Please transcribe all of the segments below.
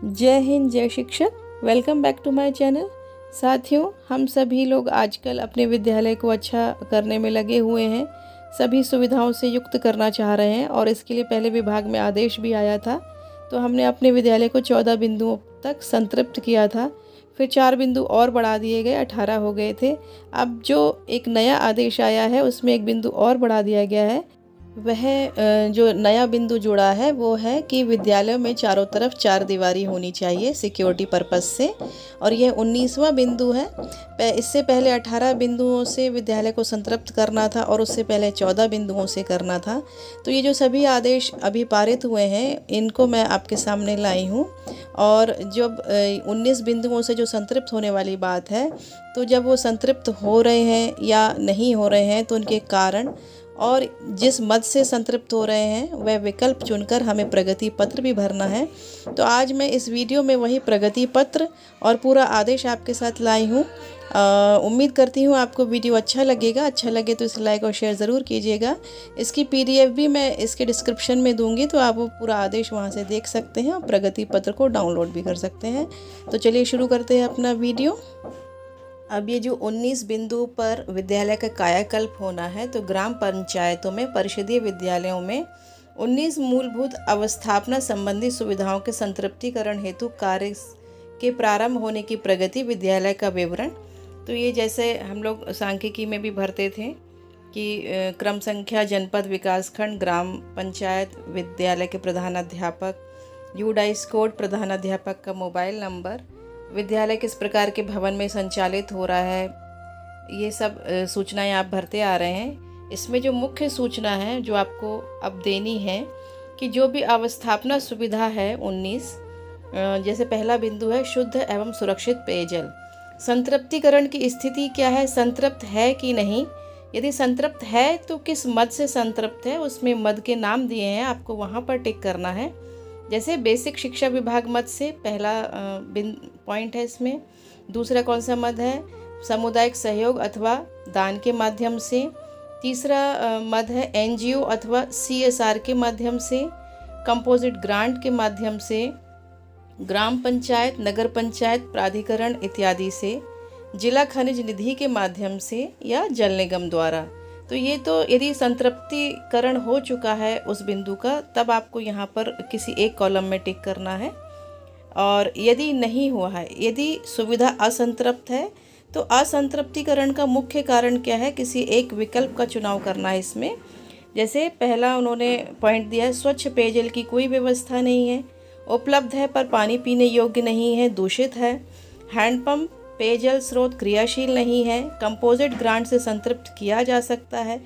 जय हिंद, जय शिक्षक। Welcome back to my channel. साथियों, हम सभी लोग आजकल अपने विद्यालय को अच्छा करने में लगे हुए हैं, सभी सुविधाओं से युक्त करना चाह रहे हैं और इसके लिए पहले विभाग में आदेश भी आया था। तो हमने अपने विद्यालय को 14 बिंदुओं तक संतृप्त किया था, फिर 4 बिंदु और बढ़ा दिए गए, 18 हो गए थे। अब जो एक नया आदेश आया है उसमें 1 बिंदु और बढ़ा दिया गया है। वह जो नया बिंदु जुड़ा है वो है कि विद्यालयों में चारों तरफ 4 दीवारी होनी चाहिए सिक्योरिटी पर्पस से, और यह 19वां बिंदु है। इससे पहले 18 बिंदुओं से विद्यालय को संतृप्त करना था और उससे पहले 14 बिंदुओं से करना था। तो ये जो सभी आदेश अभी पारित हुए हैं इनको मैं आपके सामने लाई हूँ। और जब 19 बिंदुओं से जो संतृप्त होने वाली बात है, तो जब वो संतृप्त हो रहे हैं या नहीं हो रहे हैं तो उनके कारण और जिस मद से संतृप्त हो रहे हैं वह विकल्प चुनकर हमें प्रगति पत्र भी भरना है। तो आज मैं इस वीडियो में वही प्रगति पत्र और पूरा आदेश आपके साथ लाई हूँ। उम्मीद करती हूँ आपको वीडियो अच्छा लगेगा। अच्छा लगे तो इसे लाइक और शेयर ज़रूर कीजिएगा। इसकी PDF भी मैं इसके डिस्क्रिप्शन में दूंगी, तो आप वो पूरा आदेश वहाँ से देख सकते हैं और प्रगति पत्र को डाउनलोड भी कर सकते हैं। तो चलिए शुरू करते हैं अपना वीडियो। अब ये जो 19 बिंदु पर विद्यालय का कायाकल्प होना है, तो ग्राम पंचायतों में परिषदीय विद्यालयों में 19 मूलभूत अवस्थापना संबंधी सुविधाओं के संतृप्तिकरण हेतु कार्य के प्रारंभ होने की प्रगति, विद्यालय का विवरण। तो ये जैसे हम लोग सांख्यिकी में भी भरते थे कि क्रम संख्या, जनपद, विकासखंड, ग्राम पंचायत, विद्यालय के प्रधानाध्यापक, यूडाइस कोड, प्रधानाध्यापक का मोबाइल नंबर, विद्यालय किस प्रकार के भवन में संचालित हो रहा है, ये सब सूचनाएं आप भरते आ रहे हैं। इसमें जो मुख्य सूचना है जो आपको अब देनी है कि जो भी अवस्थापना सुविधा है 19, जैसे पहला बिंदु है शुद्ध एवं सुरक्षित पेयजल। संतृप्तिकरण की स्थिति क्या है, संतृप्त है कि नहीं। यदि संतृप्त है तो किस मद से संतृप्त है, उसमें मद के नाम दिए हैं, आपको वहाँ पर टिक करना है। जैसे बेसिक शिक्षा विभाग मद से पहला पॉइंट है इसमें। दूसरा कौन सा मद है, सामुदायिक सहयोग अथवा दान के माध्यम से। तीसरा मद है NGO अथवा CSR के माध्यम से, कंपोजिट ग्रांट के माध्यम से, ग्राम पंचायत, नगर पंचायत, प्राधिकरण इत्यादि से, जिला खनिज निधि के माध्यम से या जल निगम द्वारा। तो ये तो यदि संतृप्तिकरण हो चुका है उस बिंदु का, तब आपको यहाँ पर किसी एक कॉलम में टिक करना है। और यदि नहीं हुआ है, यदि सुविधा असंतृप्त है, तो असंतृप्तिकरण का मुख्य कारण क्या है, किसी एक विकल्प का चुनाव करना है इसमें। जैसे पहला उन्होंने पॉइंट दिया है, स्वच्छ पेयजल की कोई व्यवस्था नहीं है, उपलब्ध है पर पानी पीने योग्य नहीं है, दूषित है। हैंडपम्प पेयजल स्रोत क्रियाशील नहीं है, कंपोजिट ग्रांट से संतृप्त किया जा सकता है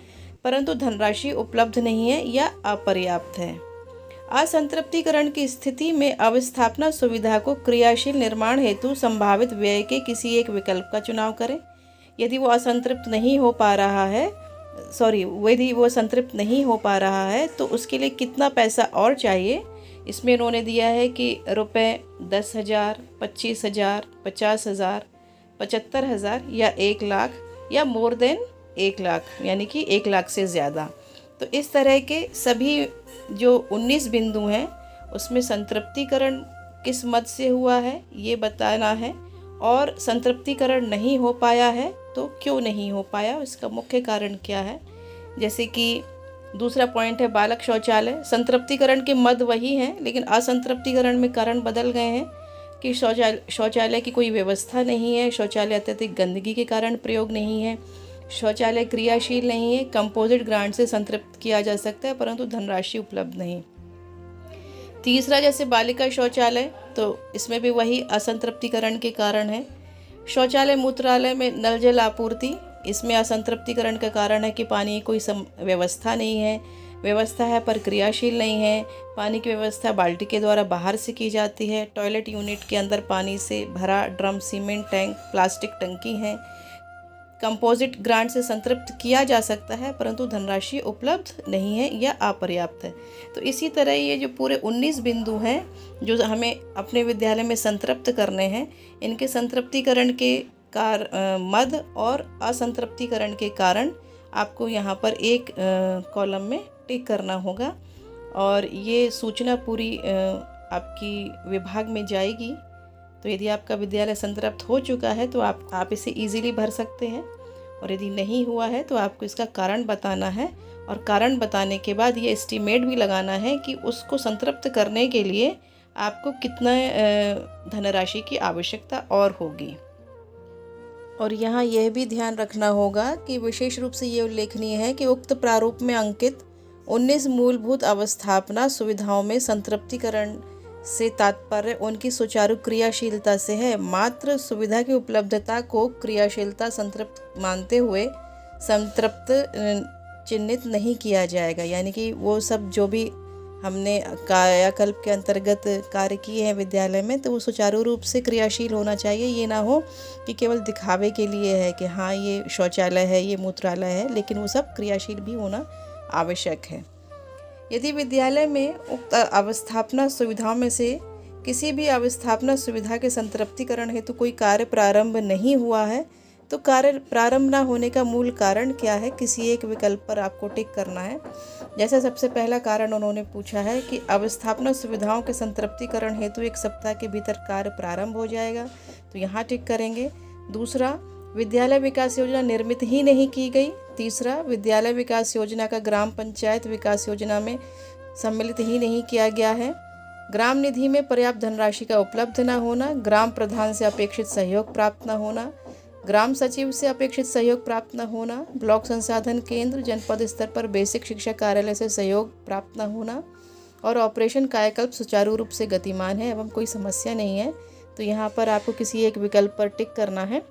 परंतु धनराशि उपलब्ध नहीं है या अपर्याप्त है। असंतृप्तिकरण की स्थिति में अवस्थापना सुविधा को क्रियाशील निर्माण हेतु संभावित व्यय के किसी एक विकल्प का चुनाव करें। यदि वो असंतृप्त नहीं हो पा रहा है, यदि वो संतृप्त नहीं हो पा रहा है तो उसके लिए कितना पैसा और चाहिए। इसमें उन्होंने दिया है कि रुपये 10,000, 25,000, 50,000, 75,000 या 1 लाख या मोर देन 1 लाख, यानी कि 1 लाख से ज़्यादा। तो इस तरह के सभी जो 19 बिंदु हैं उसमें संतृप्तिकरण किस मद से हुआ है ये बताना है, और संतृप्तिकरण नहीं हो पाया है तो क्यों नहीं हो पाया, इसका मुख्य कारण क्या है। जैसे कि दूसरा पॉइंट है बालक शौचालय। संतृप्तिकरण के मद वही हैं, लेकिन असंतृप्तिकरण में कारण बदल गए हैं कि शौचालय की कोई व्यवस्था नहीं है, शौचालय अत्यधिक गंदगी के कारण प्रयोग नहीं है, शौचालय क्रियाशील नहीं है, कंपोजिट ग्रांट से संतृप्त किया जा सकता है परंतु धनराशि उपलब्ध नहीं। तीसरा जैसे बालिका शौचालय, तो इसमें भी वही असंतृप्तिकरण के कारण है। शौचालय मूत्रालय में नल जल आपूर्ति, इसमें असंतृप्तिकरण का कारण है कि पानी की कोई व्यवस्था नहीं है, व्यवस्था है पर क्रियाशील नहीं है। पानी की व्यवस्था बाल्टी के द्वारा बाहर से की जाती है। टॉयलेट यूनिट के अंदर पानी से भरा ड्रम, सीमेंट टैंक, प्लास्टिक टंकी हैं। कंपोजिट ग्रांट से संतृप्त किया जा सकता है परंतु धनराशि उपलब्ध नहीं है या अपर्याप्त है। तो इसी तरह ये जो पूरे 19 बिंदु हैं जो हमें अपने विद्यालय में संतृप्त करने हैं, इनके संतृप्तिकरण के मद और असंतृप्तिकरण के कारण आपको यहाँ पर एक कॉलम में टिक करना होगा। और ये सूचना पूरी आपकी विभाग में जाएगी। तो यदि आपका विद्यालय संतृप्त हो चुका है तो आप इसे इजीली भर सकते हैं, और यदि नहीं हुआ है तो आपको इसका कारण बताना है, और कारण बताने के बाद ये एस्टीमेट भी लगाना है कि उसको संतृप्त करने के लिए आपको कितना धनराशि की आवश्यकता और होगी। और यहाँ यह भी ध्यान रखना होगा कि विशेष रूप से ये उल्लेखनीय है कि उक्त प्रारूप में अंकित 19 मूलभूत अवस्थापना सुविधाओं में संतृप्तिकरण से तात्पर्य उनकी सुचारू क्रियाशीलता से है। मात्र सुविधा की उपलब्धता को क्रियाशीलता संतृप्त मानते हुए संतृप्त चिन्हित नहीं किया जाएगा। यानी कि वो सब जो भी हमने कायाकल्प के अंतर्गत कार्य किए हैं विद्यालय में, तो वो सुचारू रूप से क्रियाशील होना चाहिए। ये ना हो कि केवल दिखावे के लिए है कि हाँ ये शौचालय है, ये मूत्रालय है, लेकिन वो सब क्रियाशील भी होना आवश्यक है। यदि विद्यालय में उक्त अवस्थापना सुविधाओं में से किसी भी अवस्थापना सुविधा के संतृप्तिकरण हेतु कोई कार्य प्रारंभ नहीं हुआ है, तो कार्य प्रारंभ न होने का मूल कारण क्या है, किसी एक विकल्प पर आपको टिक करना है। जैसे सबसे पहला कारण उन्होंने पूछा है कि अवस्थापना सुविधाओं के संतृप्तिकरण हेतु 1 सप्ताह के भीतर कार्य प्रारंभ हो जाएगा, तो यहाँ टिक करेंगे। दूसरा, विद्यालय विकास योजना निर्मित ही नहीं की गई। तीसरा, विद्यालय विकास योजना का ग्राम पंचायत विकास योजना में सम्मिलित ही नहीं किया गया है। ग्राम निधि में पर्याप्त धनराशि का उपलब्ध न होना, ग्राम प्रधान से अपेक्षित सहयोग प्राप्त न होना, ग्राम सचिव से अपेक्षित सहयोग प्राप्त न होना, ब्लॉक संसाधन केंद्र जनपद स्तर पर बेसिक शिक्षा कार्यालय से सहयोग प्राप्त न होना, और ऑपरेशन कायाकल्प सुचारू रूप से गतिमान है एवं कोई समस्या नहीं है। तो यहाँ पर आपको किसी एक विकल्प पर टिक करना है।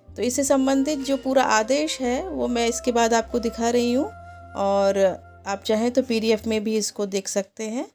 तो इससे संबंधित जो पूरा आदेश है वो मैं इसके बाद आपको दिखा रही हूँ, और आप चाहें तो PDF में भी इसको देख सकते हैं।